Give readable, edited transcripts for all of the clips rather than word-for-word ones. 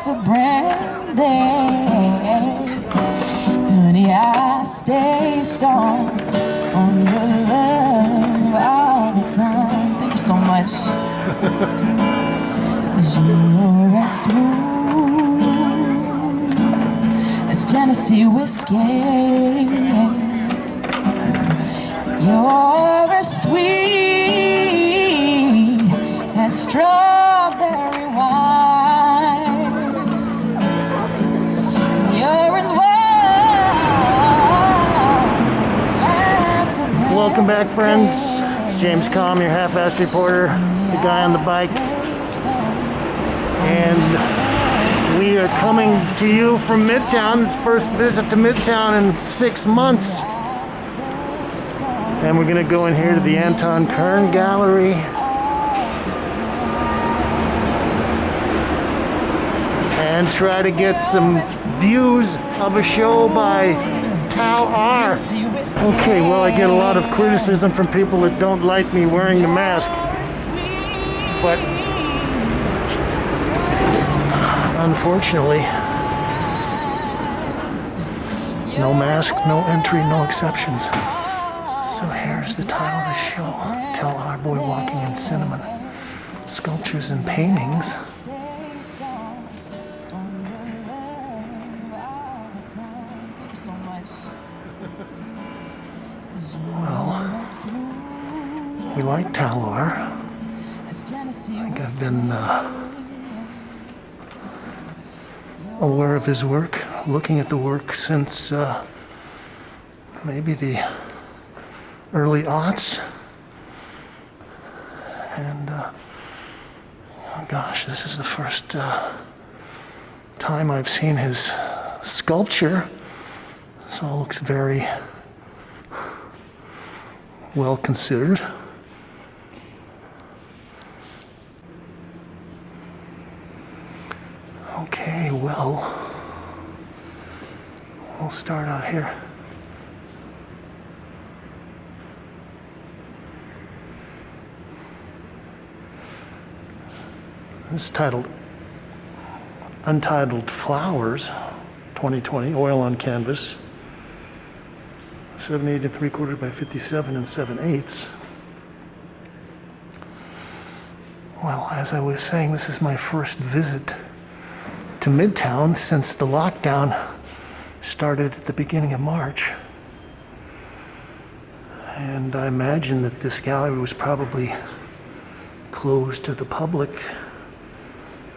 last a brand day. Honey, I stay strong on your love all the time. Thank you so much. 'Cause you're as smooth as Tennessee whiskey. You're as sweet as strawberry wine. You're as warm. Welcome back, friends. It's James Kalm, your half-assed reporter, the guy on the bike. And we are coming to you from Midtown. It's first visit to Midtown in 6 months. And we're gonna go in here to the Anton Kern Gallery. And try to get some views of a show by Tal R. Okay, well, I get a lot of criticism from people that don't like me wearing the mask. But unfortunately, no mask, no entry, no exceptions. So here's the title of the show, Tal R, Boy Walking in Cinnamon, Sculptures and Paintings. Well, we like Tal R. I think I've been aware of his work, looking at the work since maybe the early aughts, and oh gosh, this is the first time I've seen his sculpture. This all looks very well considered. Okay, well, we'll start out here. This is titled Untitled Flowers, 2020, oil on canvas, 78 3/4 by 57 7/8. Well, as I was saying, this is my first visit to Midtown since the lockdown started at the beginning of March. And I imagine that this gallery was probably closed to the public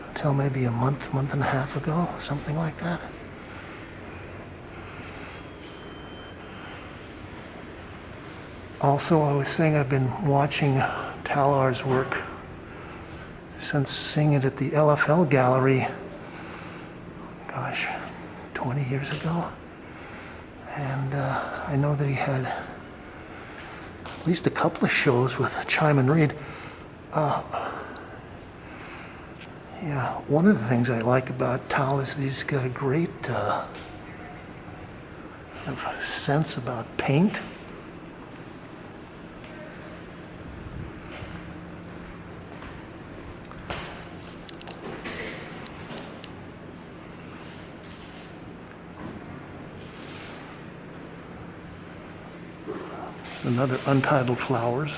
until maybe a month and a half ago, something like that. Also, I was saying I've been watching Tal R's work since seeing it at the LFL gallery, gosh, 20 years ago. And I know that he had at least a couple of shows with Chime and Reed. Yeah, one of the things I like about Tal is that he's got a great sense about paint. It's another Untitled Flowers,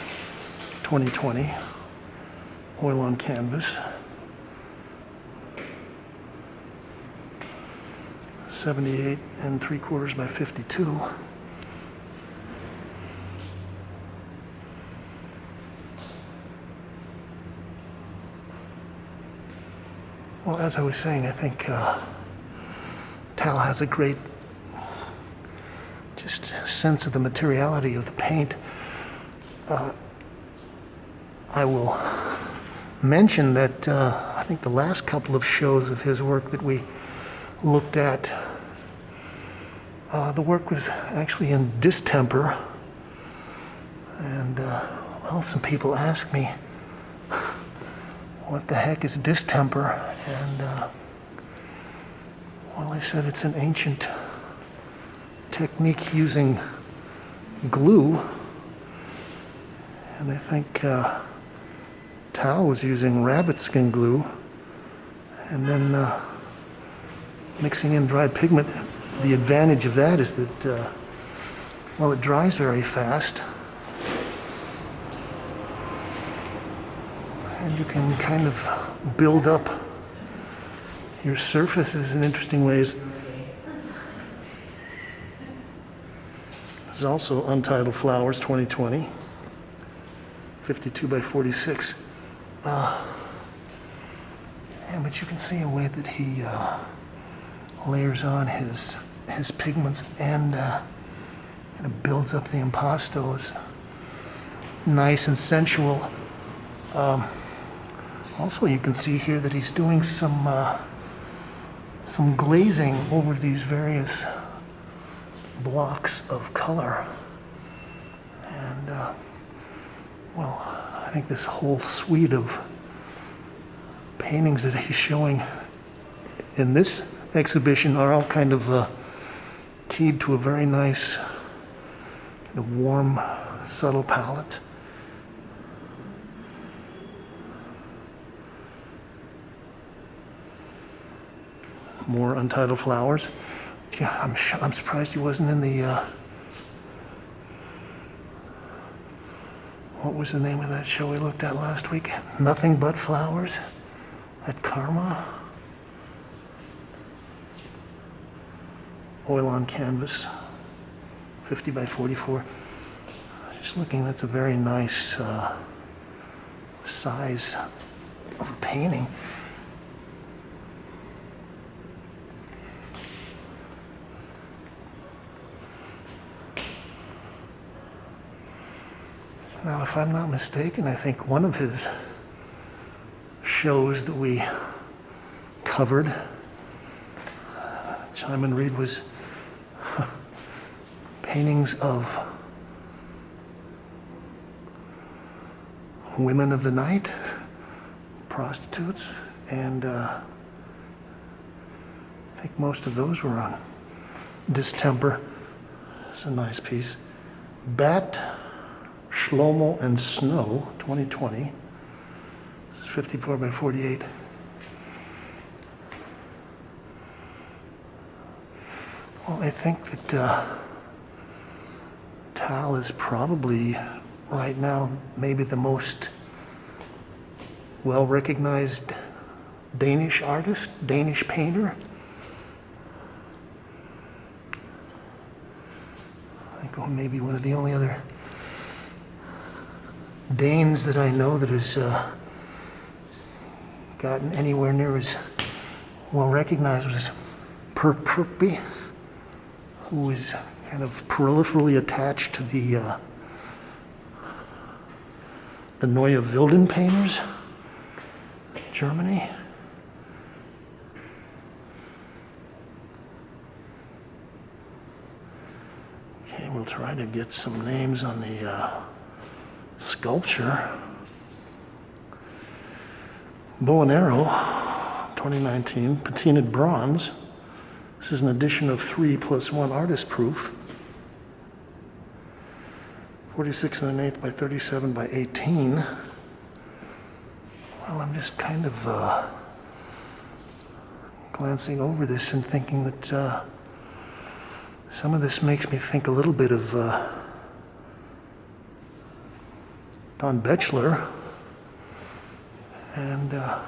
2020, oil on canvas. 78 3/4 by 52. Well, as I was saying, I think Tal has a great just sense of the materiality of the paint. I will mention that I think the last couple of shows of his work that we looked at, the work was actually in distemper, and well, some people ask me what the heck is distemper, and well, I said it's an ancient technique using glue, and I think Tal was using rabbit skin glue, and then mixing in dried pigment. The advantage of that is that, well, it dries very fast. And you can kind of build up your surfaces in interesting ways. There's also Untitled Flowers 2020, 52 by 46. But you can see a way that he layers on his pigments and kind of builds up the impasto. It's nice and sensual. Also, you can see here that he's doing some glazing over these various blocks of color. And, well, I think this whole suite of paintings that he's showing in this exhibition are all kind of keyed to a very nice, kind of warm, subtle palette. More Untitled Flowers. Yeah, I'm surprised he wasn't in the, what was the name of that show we looked at last week? Nothing But Flowers at Karma. Oil on canvas, 50 by 44. Just looking, that's a very nice size of a painting. Now, if I'm not mistaken, I think one of his shows that we covered, Simon Reed, was paintings of women of the night, prostitutes, and I think most of those were on distemper. It's a nice piece. Bat, Shlomo and Snow, 2020. This is 54 by 48. Well, I think that Tal is probably, right now, maybe the most well-recognized Danish artist, Danish painter. I think maybe one of the only other Danes that I know that has gotten anywhere near as well recognized was Per Kirkby, who is kind of peripherally attached to the Neue Wilden painters, Germany. Okay, we'll try to get some names on the sculpture. Bow and Arrow, 2019, patinaed bronze. This is an edition of 3+1 artist proof. 46 1/8 by 37 by 18. Well, I'm just kind of glancing over this and thinking that some of this makes me think a little bit of Don Bechler, and I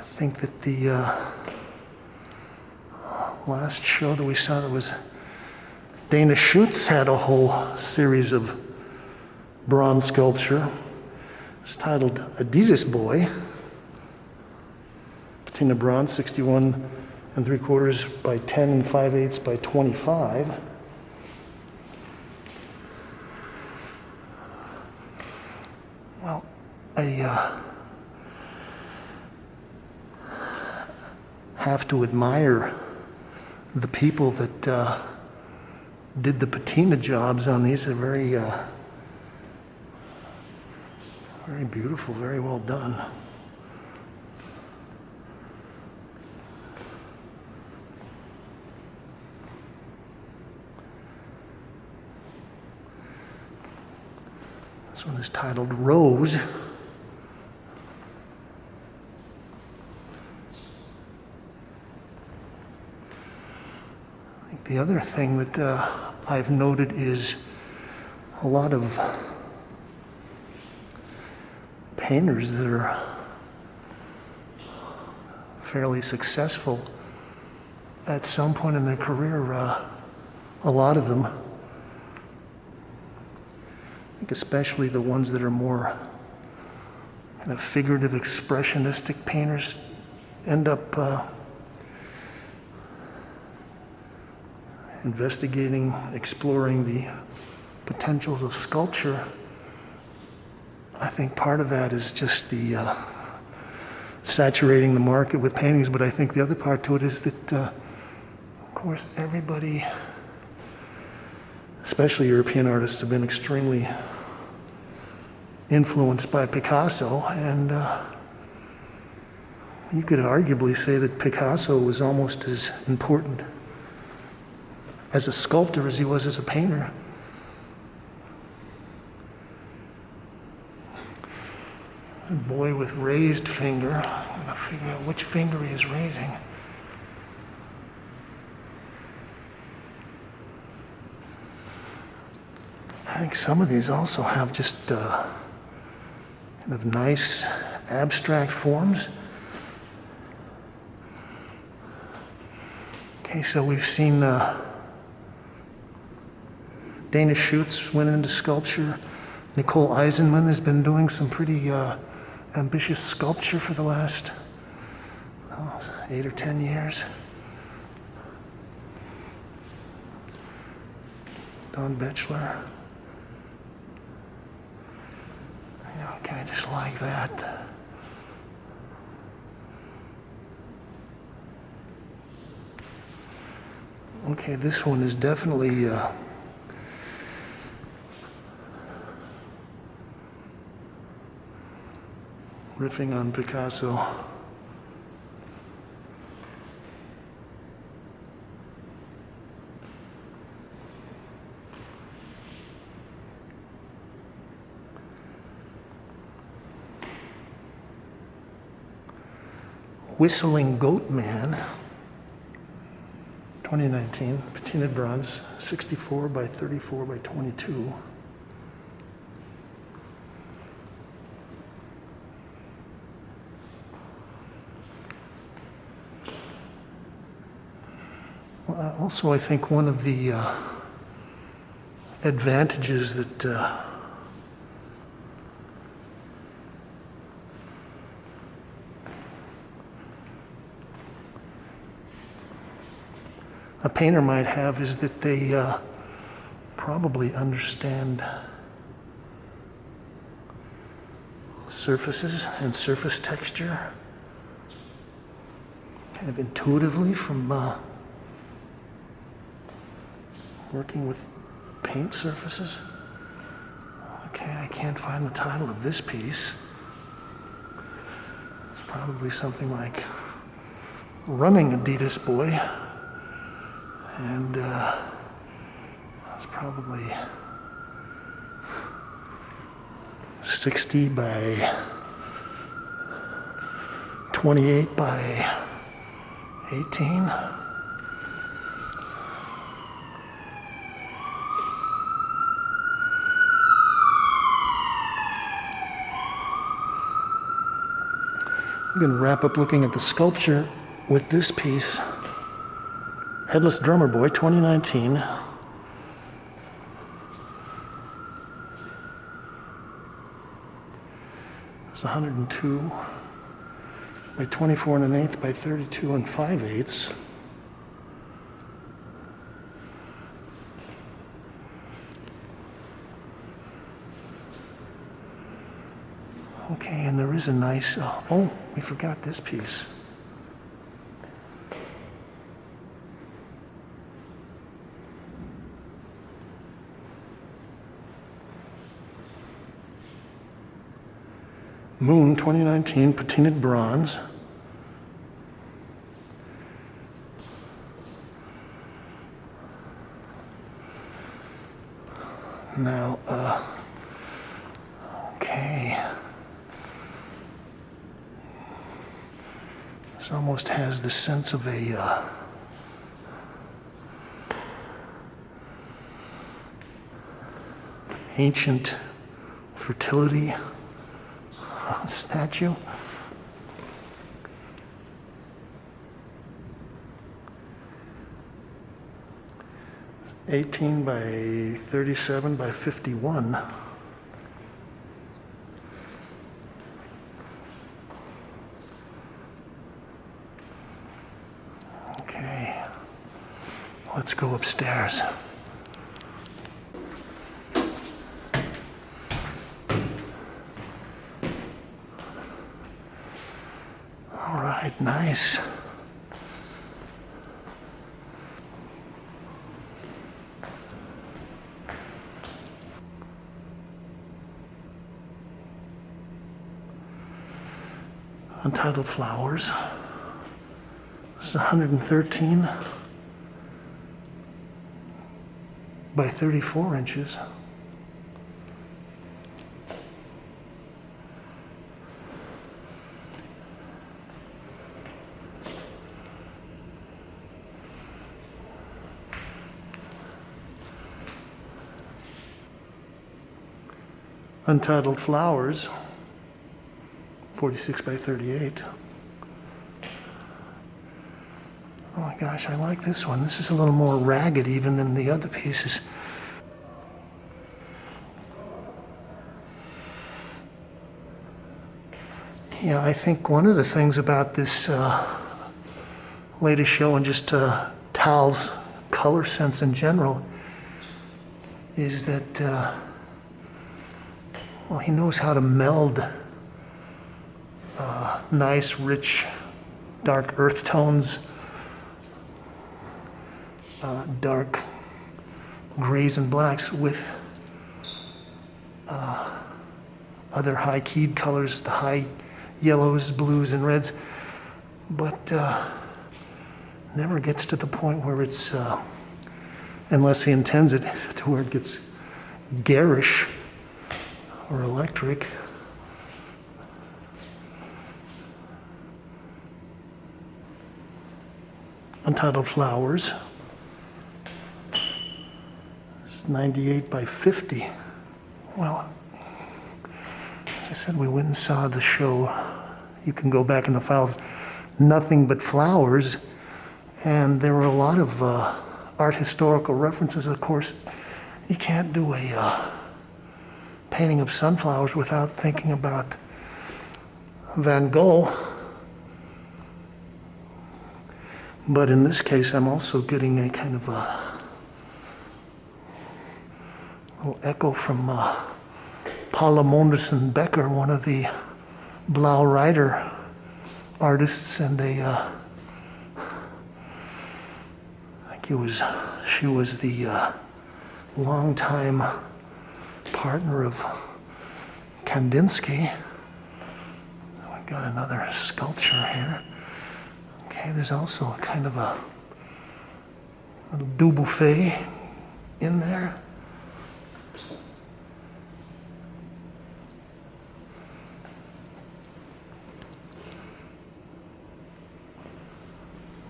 think that the last show that we saw that was Dana Schutz had a whole series of bronze sculpture. It's titled Adidas Boy, patina bronze, 61 3/4 by 10 5/8 by 25. Well, I have to admire the people that did the patina jobs on these. Are very, very beautiful, very well done. This one is titled Rose. The other thing that I've noted is a lot of painters that are fairly successful at some point in their career, a lot of them, I think especially the ones that are more kind of figurative expressionistic painters, end up investigating, exploring the potentials of sculpture. I think part of that is just the saturating the market with paintings, but I think the other part to it is that, of course, everybody, especially European artists, have been extremely influenced by Picasso, and you could arguably say that Picasso was almost as important as a sculptor as he was as a painter. A boy with raised finger. I'm going to figure out which finger he is raising. I think some of these also have just kind of nice abstract forms. Okay, so we've seen Dana Schutz went into sculpture. Nicole Eisenman has been doing some pretty ambitious sculpture for the last 8 or 10 years. Don Betchler. Okay, I just like that. Okay, this one is definitely riffing on Picasso. Whistling Goat Man, 2019, patinaed bronze, 64 by 34 by 22. Also, I think one of the advantages that a painter might have is that they probably understand surfaces and surface texture kind of intuitively from working with paint surfaces. Okay, I can't find the title of this piece. It's probably something like Running Adidas Boy. And it's probably 60 by 28 by 18. I'm going to wrap up looking at the sculpture with this piece. Headless Drummer Boy, 2019. It's 102 by 24 1/8 by 32 5/8. Okay, and there is a nice, oh, we forgot this piece. Moon, 2019, patinaed bronze. Now, okay. This almost has the sense of a ancient fertility statue. (18 by 37 by 51). Okay, let's go upstairs. All right, nice. Untitled Flowers. This is 113 by 34 inches. Untitled Flowers, 46 by 38. Oh my gosh, I like this one. This is a little more ragged even than the other pieces. Yeah, I think one of the things about this latest show and just Tal's color sense in general is that well, he knows how to meld nice, rich, dark earth tones, dark grays and blacks with other high-keyed colors, the high yellows, blues, and reds, but never gets to the point where it's, unless he intends it, to where it gets garish or electric. Untitled Flowers. This is 98 by 50. Well, as I said, we went and saw the show. You can go back in the files. Nothing But Flowers. And there were a lot of art historical references. Of course, you can't do a painting of sunflowers without thinking about Van Gogh. But in this case, I'm also getting a kind of a little echo from Paula Monderson Becker, one of the Blau Reiter artists, and I think she was the longtime partner of Kandinsky. We got another sculpture here. Okay, there's also a kind of a little Dubuffet in there.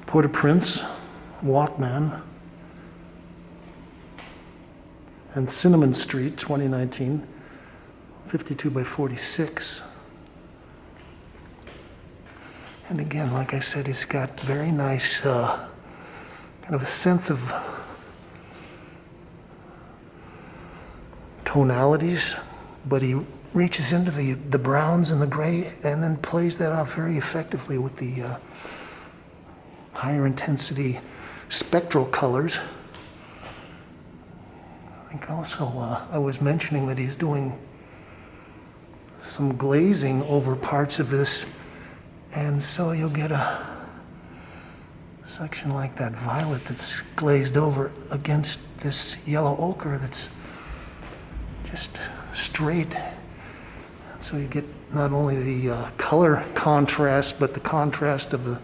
Port-au-Prince, Walkman, and Cinnamon Street, 2019, 52 by 46. And again, like I said, he's got very nice kind of a sense of tonalities, but he reaches into the browns and the gray and then plays that off very effectively with the higher intensity spectral colors. I think also I was mentioning that he's doing some glazing over parts of this, and so you'll get a section like that violet that's glazed over against this yellow ochre that's just straight. And so you get not only the color contrast, but the contrast of the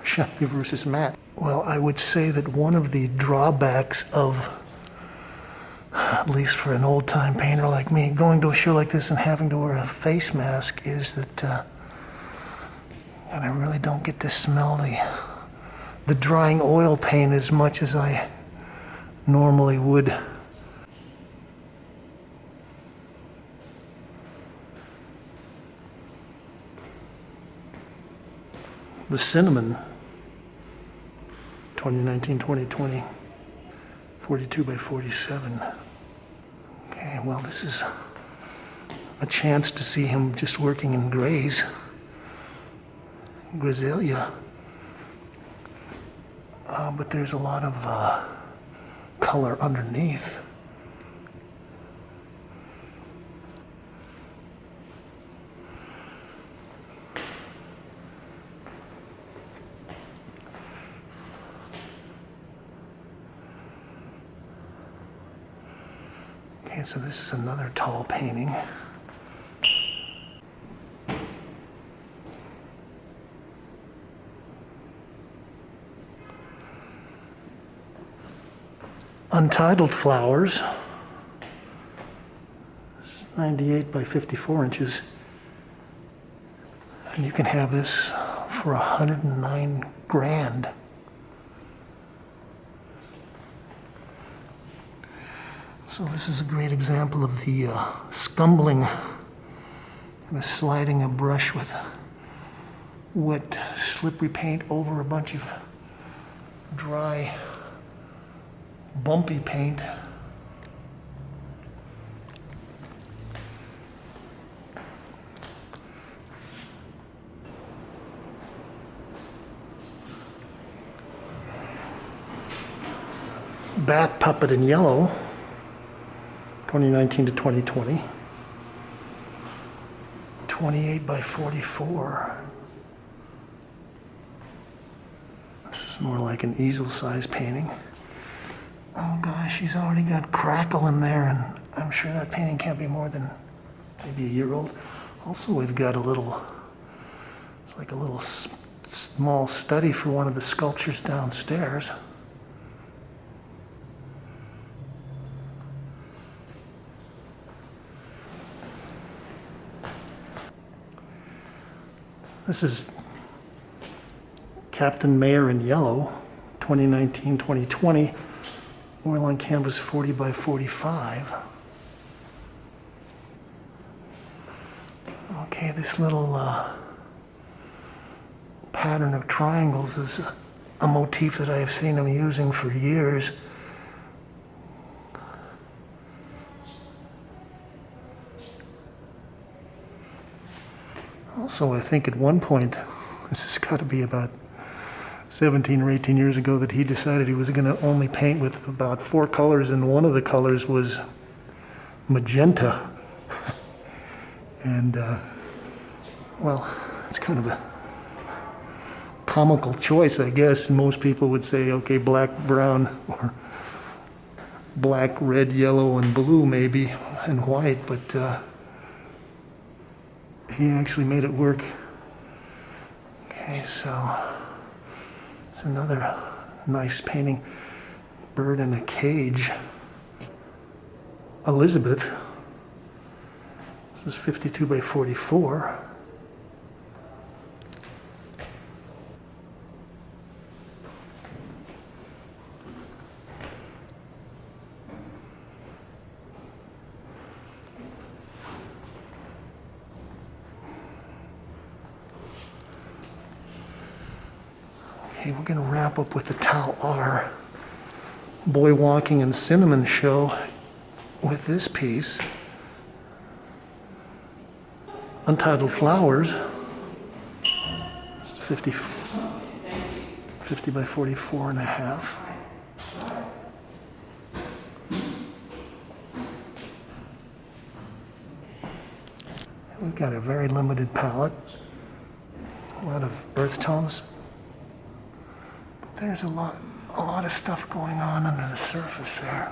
chamois versus matte. Well, I would say that one of the drawbacks of, at least for an old-time painter like me, going to a show like this and having to wear a face mask is that and I really don't get to smell the drying oil paint as much as I normally would. the cinnamon, 2019-2020, 42 by 47. Okay, well, this is a chance to see him just working in grays, grisalia. But there's a lot of color underneath. Okay, so this is another tall painting. Untitled Flowers. It's 98 by 54 inches. And you can have this for 109 grand. So this is a great example of the scumbling, kind of sliding a brush with wet, slippery paint over a bunch of dry, bumpy paint. Bat Puppet in yellow, 2019 to 2020. 28 by 44. This is more like an easel-sized painting. Oh gosh, he's already got crackle in there, and I'm sure that painting can't be more than maybe a year old. Also, we've got a little, it's like a little small study for one of the sculptures downstairs. This is Captain Mayor in yellow, 2019-2020. Oil on canvas 40 by 45. Okay, this little pattern of triangles is a motif that I have seen him using for years. Also, I think at one point, this has got to be about 17 or 18 years ago, that he decided he was going to only paint with about 4 colors, and one of the colors was magenta. And, well, it's kind of a comical choice, I guess. Most people would say, okay, black, brown, or black, red, yellow, and blue maybe, and white, but he actually made it work. Okay, so it's another nice painting. Bird in a cage. Elizabeth. This is 52 by 44. Okay, we're going to wrap up with the Tal R Boy Walking in Cinnamon show with this piece. Untitled Flowers. 50 by 44 and a half. We've got a very limited palette. A lot of earth tones. There's a lot of stuff going on under the surface there.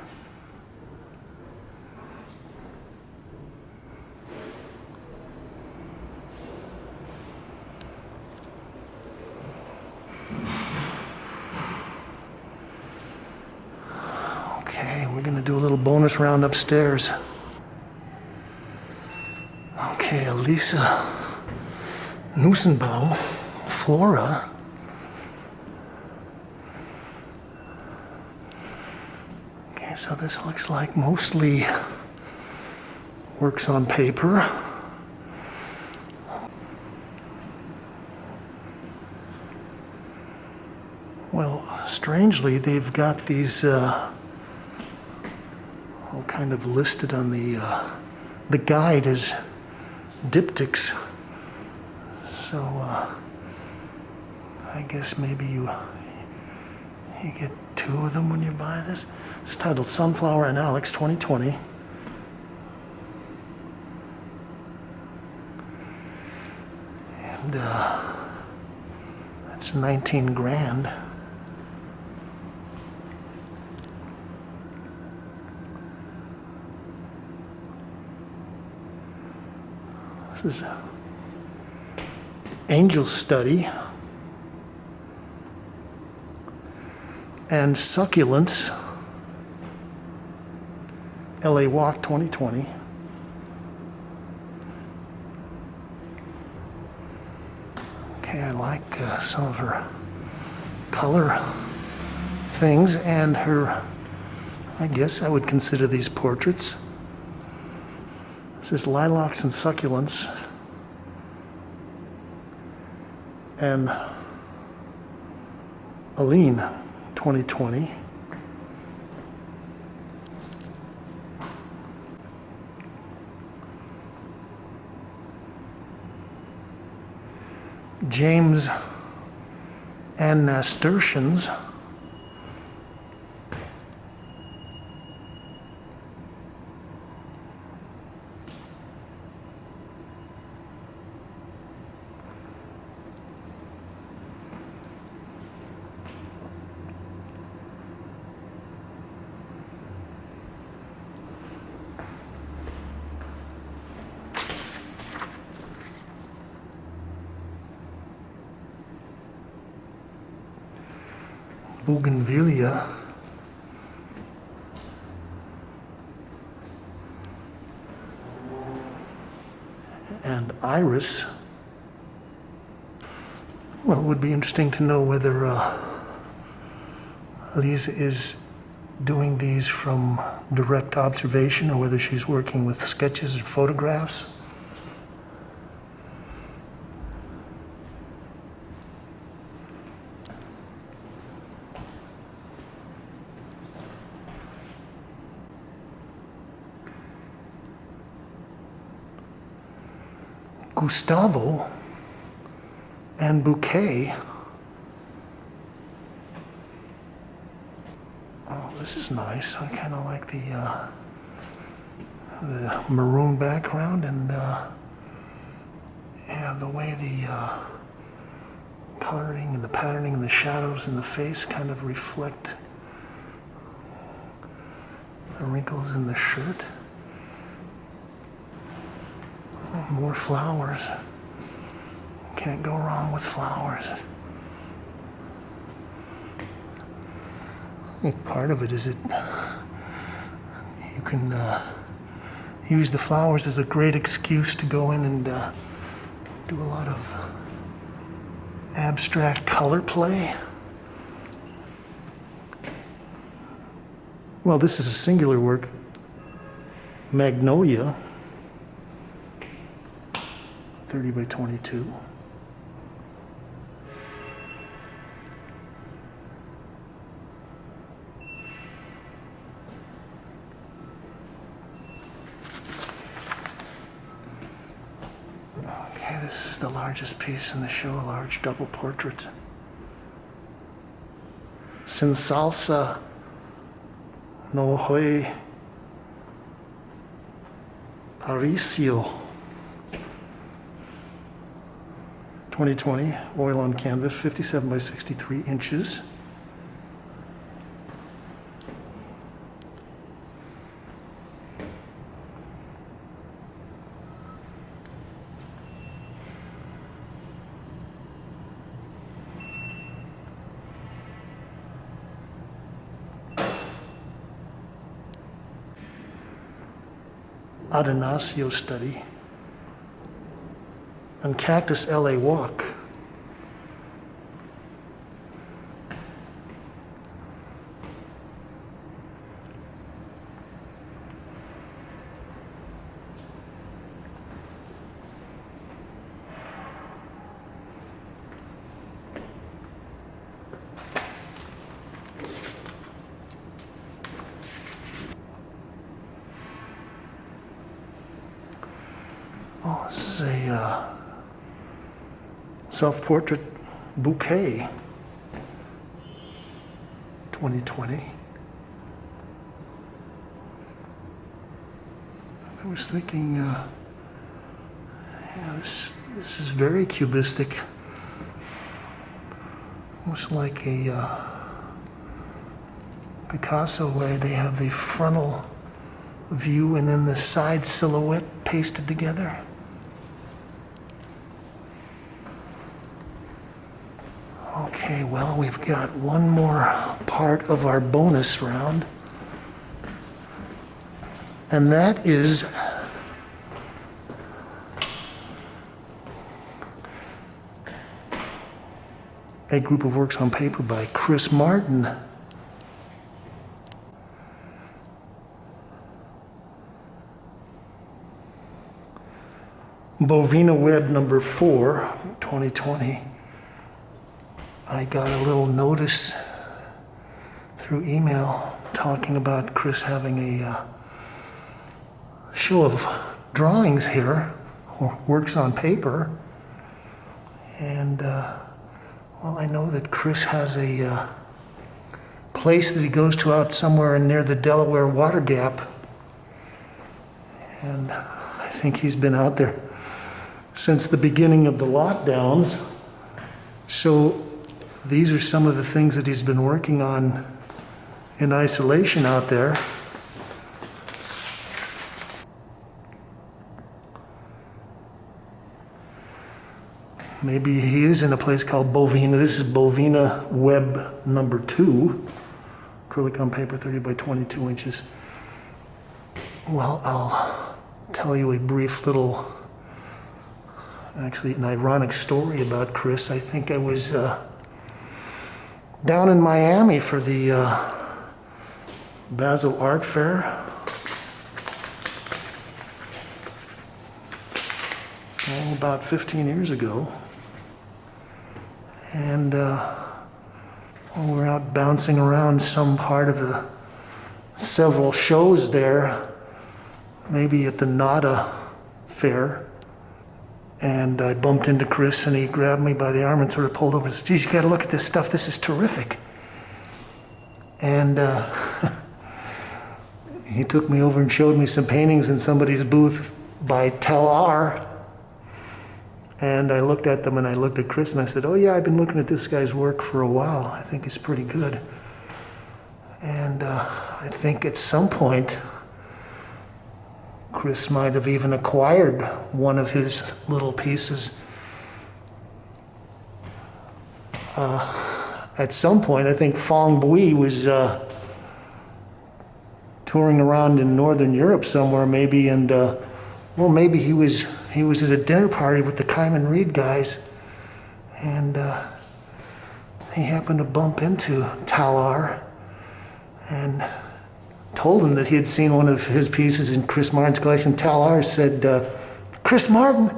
Okay, we're going to do a little bonus round upstairs. Okay, Aliza Nisenbaum, Flora. So this looks like mostly works on paper. Well, strangely, they've got these all kind of listed on the guide as diptychs. So I guess maybe you get 2 of them when you buy this. It's titled Sunflower and Alex 2020. And that's 19 grand. This is Angel Study and Succulents, LA Walk 2020. Okay, I like some of her color things and her, I guess I would consider these portraits. This is Lilacs and Succulents and Aline 2020. James and Nasturtians. Bougainvillea, and Iris. Well, it would be interesting to know whether Aliza is doing these from direct observation or whether she's working with sketches or photographs. Gustavo and Bouquet. Oh, this is nice. I kind of like the maroon background and yeah, the way the coloring and the patterning and the shadows in the face kind of reflect the wrinkles in the shirt. More flowers. Can't go wrong with flowers. I think part of it is you can use the flowers as a great excuse to go in and do a lot of abstract color play. Well, this is a singular work, Magnolia. 30 by 22. Okay, this is the largest piece in the show, a large double portrait. Sin salsa no hoy Paricio. 2020, oil on canvas, 57 by 63 inches. Adonacio study. And Cactus LA Walk. This is a self-portrait bouquet, 2020. I was thinking, yeah, this is very cubistic, almost like a Picasso, where they have the frontal view and then the side silhouette pasted together. Okay, well, we've got one more part of our bonus round, and that is a group of works on paper by Chris Martin. Bovina Web number 4, 2020. I got a little notice through email talking about Chris having a show of drawings here, or works on paper. And, well, I know that Chris has a place that he goes to out somewhere near the Delaware Water Gap. And I think he's been out there since the beginning of the lockdowns. So these are some of the things that he's been working on in isolation out there. Maybe he is in a place called Bovina. This is Bovina Web number 2, acrylic on paper, 30 by 22 inches. Well, I'll tell you a brief little, actually an ironic story about Chris. I think I was down in Miami for the Basel Art Fair. About 15 years ago. And we're out bouncing around some part of the several shows there, maybe at the NADA fair. And I bumped into Chris, and he grabbed me by the arm and sort of pulled over and said, "Geez, you gotta look at this stuff, this is terrific." And he took me over and showed me some paintings in somebody's booth by Tal R. And I looked at them, and I looked at Chris, and I said, "Oh yeah, I've been looking at this guy's work for a while. I think it's pretty good." And I think at some point, Chris might have even acquired one of his little pieces. At some point, I think Fong Bui was touring around in Northern Europe somewhere, maybe, and well, maybe he was at a dinner party with the Kyman Reed guys, and he happened to bump into Tal R and told him that he had seen one of his pieces in Chris Martin's collection. Tal R said, "Chris Martin,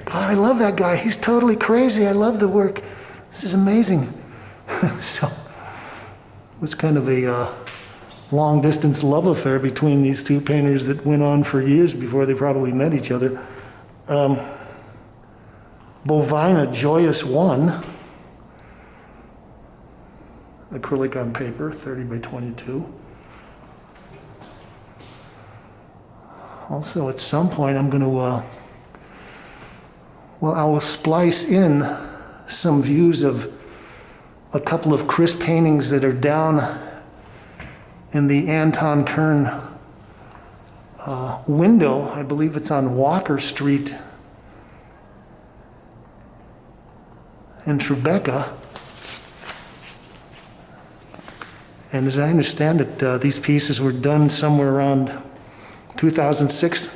God, I love that guy. He's totally crazy. I love the work. This is amazing." So it was kind of a long-distance love affair between these two painters that went on for years before they probably met each other. Bovina Joyous 1, acrylic on paper, 30 by 22. Also, at some point, I'm going to, well, I will splice in some views of a couple of Chris paintings that are down in the Anton Kern window. I believe it's on Walker Street in Tribeca. And as I understand it, these pieces were done somewhere around 2006,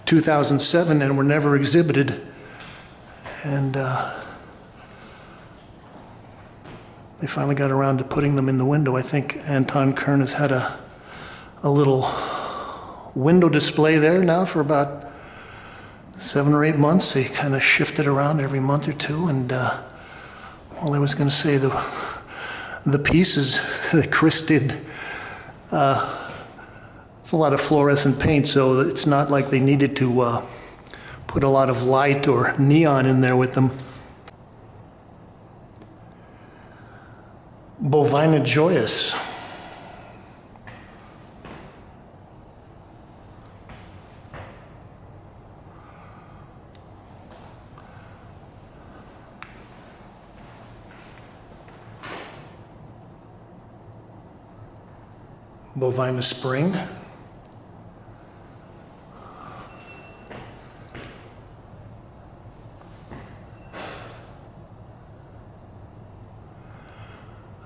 2007, and were never exhibited. And they finally got around to putting them in the window. I think Anton Kern has had a little window display there now for about 7 or 8 months. They kind of shifted around every month or two. And well, I was going to say the pieces that Chris did It's a lot of fluorescent paint, so it's not like they needed to put a lot of light or neon in there with them. Bovina joyous. Bovina spring.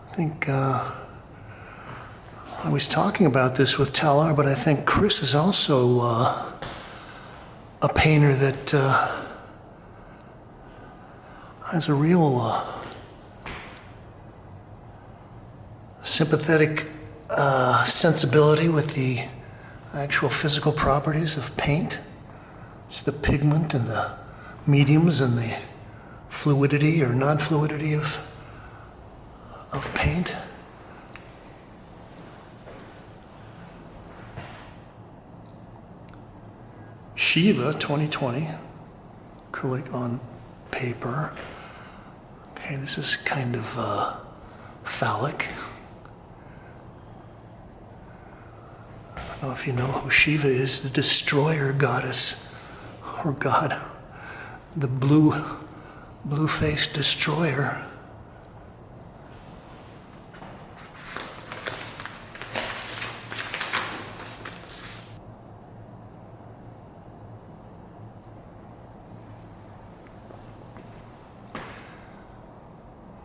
I think I was talking about this with Tal R, but I think Chris is also a painter that has a real sympathetic sensibility with the actual physical properties of paint. It's the pigment and the mediums and the fluidity or non-fluidity of paint. Shiva 2020, acrylic on paper. Okay, this is kind of phallic. I don't know if you know who Shiva is, the destroyer goddess, or god, the blue-faced destroyer.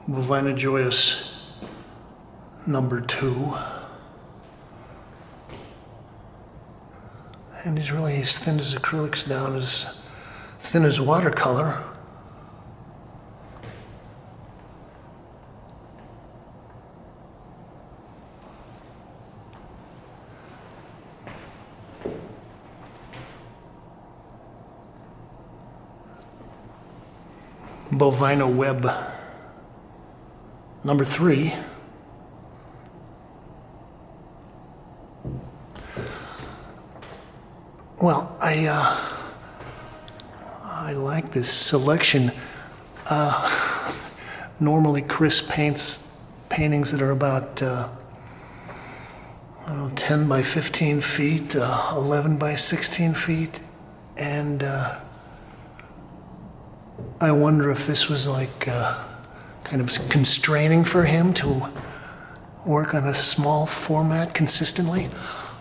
Bovina joyous number 2. And he's really as thin as acrylics down, as thin as watercolor. Bovina web number 3. Well, I like this selection. Normally Chris paints paintings that are about 10 by 15 feet, 11 by 16 feet, and I wonder if this was like kind of constraining for him to work on a small format consistently.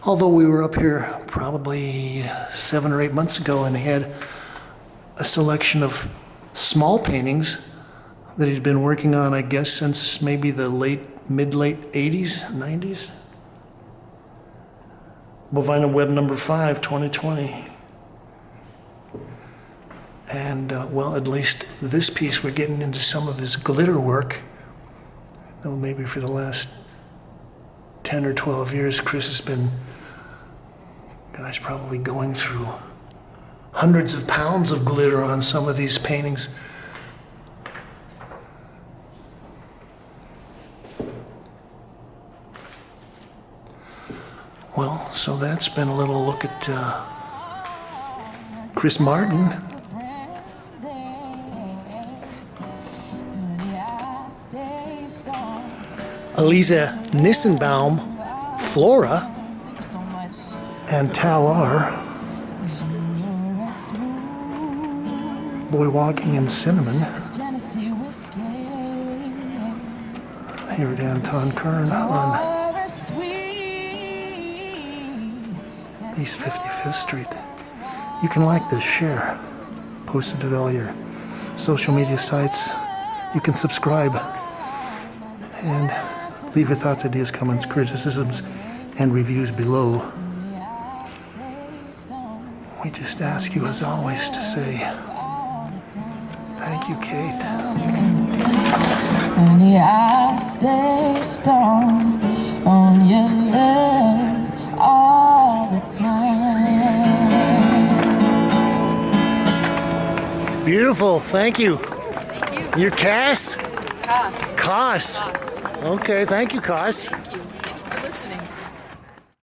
Although we were up here probably 7 or 8 months ago and he had a selection of small paintings that he'd been working on, I guess, since maybe the mid-late 80s, 90s. Bovina web number 5, 2020. And, well, at least this piece, we're getting into some of his glitter work. You know, maybe for the last 10 or 12 years, Chris has been, gosh, probably going through hundreds of pounds of glitter on some of these paintings. Well, so that's been a little look at Chris Martin. Aliza Nisenbaum, Flora, and Tal R. Boy Walking in Cinnamon. Here at Anton Kern on East 55th Street. You can like this, share, post it at all your social media sites. You can subscribe and leave your thoughts, ideas, comments, criticisms, and reviews below. We just ask you, as always, to say thank you, Kate. Honey, I stay strong on your love all the time. Beautiful, thank you. Thank you. You're Cass? Koss. Koss. Koss. Okay, thank you, Koss. Thank you.